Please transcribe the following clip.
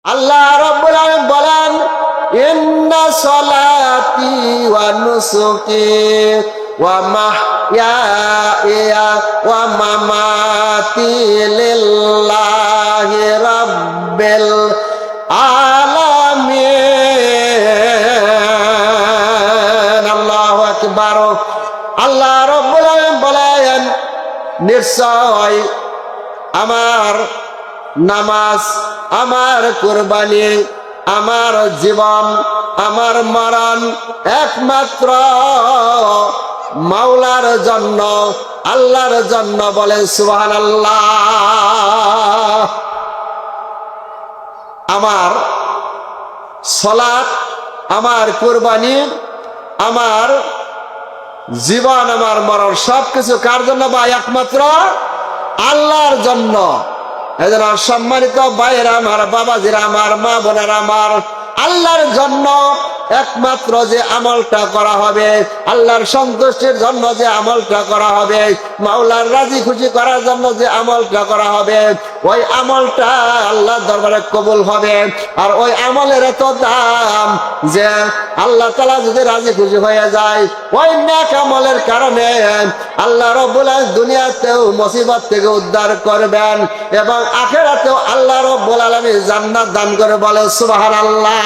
আল্লাহ রাব্বুল আলামিন বলেন, ইন্না সলাতি ওয়া নুসুকি ওয়া মাহইয়ায়া ওয়া মামাতি লিল্লাহি রাব্বিল আলামিন। আল্লাহু আকবার। আল্লাহ রাব্বুল আলামিন বলেন, নিশ্চয় আমার নামাজ, আমার কুরবানি, আমার জীবন, আমার মরণ একমাত্র মাওলার জন্য, আল্লাহর জন্য। বলেন সুবহানাল্লাহ। আমার সালাত, আমার কুরবানি, আমার জীবন, আমার মরণ সবকিছু কার জন্য? ভাই একমাত্র আল্লাহর জন্য। এজন্য সম্মানিত ভাইয়েরা আমার, বাবাজিরা আমার, মা বোনেরা আমার, আল্লাহর জন্য একমাত্র যে আমলটা করা হবে, আল্লাহর সন্তুষ্টির জন্য যে আমলটা করা হবে, মাওলার রাজি খুশি করার জন্য যে আমলটা করা হবে, ওই আমলটা আল্লাহর দরবারে কবুল হবে। আর ওই আমলের এত দাম যে আল্লাহ তাআলা যদি রাজি খুশি হয়ে যায়, ওই নেক আমলের কারণে আল্লাহ রাব্বুল আলামিন দুনিয়াতেও মুসিবত থেকে উদ্ধার করবেন এবং আখিরাতেও আল্লাহ রাব্বুল আলামিন জান্নাত দান করে। বলে সুবহানাল্লাহ।